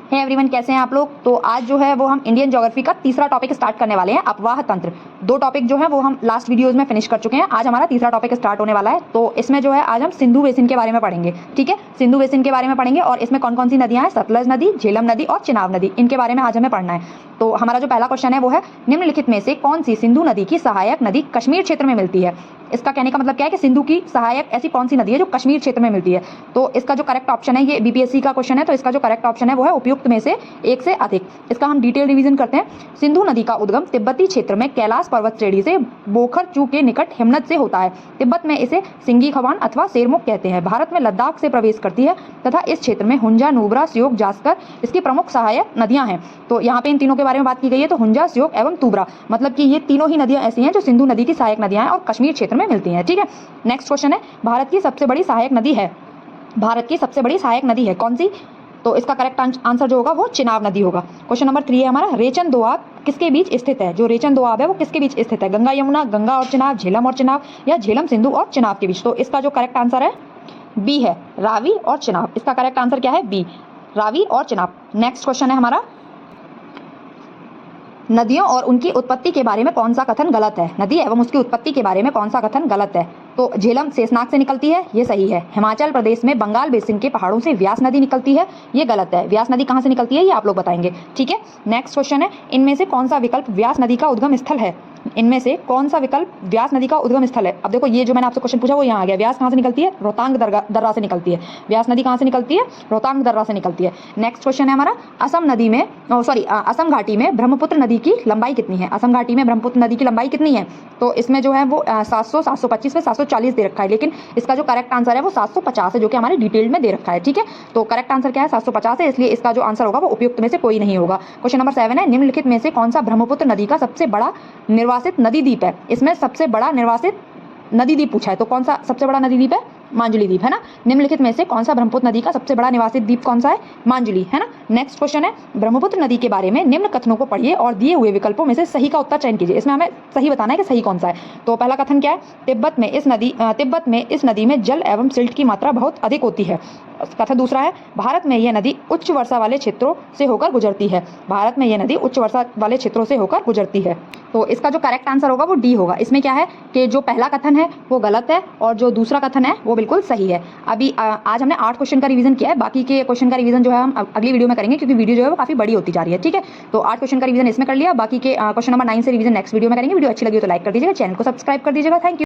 Hey everyone, कैसे हैं आप लोग। तो आज जो है वो हम इंडियन ज्योग्राफी का तीसरा टॉपिक स्टार्ट करने वाले हैं, अपवाह तंत्र। दो टॉपिक जो है वो हम लास्ट वीडियोस में फिनिश कर चुके हैं। आज हमारा तीसरा टॉपिक स्टार्ट होने वाला है। तो इसमें जो है आज हम सिंधु बेसिन के बारे में पढ़ेंगे। ठीक है, सिंधु बेसिन के बारे में पढ़ेंगे और इसमें कौन कौन सी नदियां हैं, सतलज नदी, झेलम नदी और चिनाब नदी, इनके बारे में आज हमें पढ़ना है। तो हमारा जो पहला क्वेश्चन है वो है, निम्नलिखित में से कौन सी सिंधु नदी की सहायक नदी कश्मीर क्षेत्र में मिलती है। इसका कहने का मतलब क्या है कि सिंधु की सहायक ऐसी कौन सी नदी है जो कश्मीर क्षेत्र में मिलती है। तो इसका जो करेक्ट ऑप्शन है, ये बीपीएससी का क्वेश्चन है, तो इसका जो करेक्ट ऑप्शन है वो है उपयुक्त में से एक से अधिक। इसका हम डिटेल रिवीजन करते हैं। सिंधु नदी का उद्गम तिब्बती क्षेत्र में कैलाश पर्वत श्रेणी से बोखरचू के निकट हिमनद से होता है। तिब्बत में इसे सिंगी खवान अथवा सेरमुख कहते हैं। भारत में लद्दाख से प्रवेश करती है तथा इस क्षेत्र में हुंजा, नुब्रा, श्योक, जास्कर इसकी प्रमुख सहायक नदियां हैं। तो यहाँ पे इन तीनों के बारे में बात की गई है। तो हुंजा, श्योक एवं तुब्रा, मतलब कि ये तीनों ही नदियां ऐसी हैं जो सिंधु नदी की सहायक नदियां हैं और कश्मीर क्षेत्र में मिलती हैं। ठीक है, नेक्स्ट क्वेश्चन है, भारत की सबसे बड़ी सहायक नदी है, भारत की सबसे बड़ी सहायक नदी है कौन सी। तो इसका करेक्ट आंसर जो होगा वो चिनाब नदी होगा। क्वेश्चन नंबर 3 है हमारा, रेचन दोआब किसके बीच स्थित है। जो रेचन दोआब है वो किसके बीच स्थित है, गंगा यमुना, गंगा और चिनाब, झेलम और चिनाब या झेलम सिंधु और चिनाब के बीच। तो इसका जो करेक्ट आंसर है बी है, रावी और चिनाब। इसका करेक्ट आंसर क्या है, बी, रावी और चिनाब। नेक्स्ट क्वेश्चन है हमारा, नदियों और उनकी उत्पत्ति के बारे में कौन सा कथन गलत है। नदी एवं उसकी उत्पत्ति के बारे में कौन सा कथन गलत है। तो झेलम शेषनाग से निकलती है, ये सही है। हिमाचल प्रदेश में बंगाल बेसिन के पहाड़ों से व्यास नदी निकलती है, ये गलत है। व्यास नदी कहाँ से निकलती है ये आप लोग बताएंगे। ठीक है, नेक्स्ट क्वेश्चन है, इनमें से कौन सा विकल्प व्यास नदी का उद्गम स्थल है। इनमें से कौन सा विकल्प व्यास नदी का उद्गम स्थल है। अब देखो, ये जो मैंने आपसे क्वेश्चन पूछा वो यहाँ आ गया। व्यास कहाँ से निकलती है, रोहतांग दर्रा से निकलती है। व्यास नदी कहाँ से निकलती है, रोहतांग दर्रा से निकलती है। नेक्स्ट क्वेश्चन है हमारा, असम नदी में असम घाटी में ब्रह्मपुत्र नदी की लंबाई कितनी है। असम घाटी में ब्रह्मपुत्र नदी की लंबाई कितनी है। तो इसमें जो है वो 700, 725 में 740 दे रखा है, लेकिन इसका जो करेक्ट आंसर है वो 750 है, जो कि हमारे डिटेल में दे रखा है। ठीक है, तो करेक्ट आंसर क्या है, 750 है, इसलिए इसका जो आंसर होगा वो उपयुक्त में से कोई नहीं होगा। क्वेश्चन नंबर 7 है, निम्नलिखित में से कौन सा ब्रह्मपुत्र नदी का सबसे बड़ा निर्वासित नदी द्वीप है। इसमें सबसे बड़ा निर्वासित नदी द्वीप पूछा है, तो कौन सा सबसे बड़ा नदी द्वीप है, मांजुली द्वीप है ना। निम्नलिखित में से कौन सा ब्रह्मपुत्र नदी का सबसे बड़ा निवासित द्वीप कौन सा है, मांजुली है ना। नेक्स्ट क्वेश्चन है, ब्रह्मपुत्र नदी के बारे में निम्न कथनों को पढ़िए और दिए हुए विकल्पों में से सही का उत्तर चयन कीजिए। इसमें हमें सही बताना है कि सही कौन सा है। तो पहला कथन क्या है, तिब्बत में इस नदी में जल एवं सिल्ट की मात्रा बहुत अधिक होती है। कथन दूसरा है, भारत में यह नदी उच्च वर्षा वाले क्षेत्रों से होकर गुजरती है। भारत में यह नदी उच्च वर्षा वाले क्षेत्रों से होकर गुजरती है। तो इसका जो करेक्ट आंसर होगा वो डी होगा। इसमें क्या है कि जो पहला कथन है वो गलत है और जो दूसरा कथन है वो बिल्कुल सही है। अभी आज हमने 8 क्वेश्चन का रिवीजन किया है, बाकी के क्वेश्चन का रिवीजन जो है हम अगली वीडियो में करेंगे, क्योंकि वीडियो जो है वो काफी बड़ी होती जा रही है। ठीक है, तो 8 क्वेश्चन का रिवीजन इसमें कर लिया, बाकी के क्वेश्चन नंबर 9 से रिवीजन नेक्स्ट वीडियो में करेंगे। वीडियो अच्छी लगी तो लाइक कर दीजिएगा, चैनल को सब्सक्राइब कर दीजिएगा। Thank you.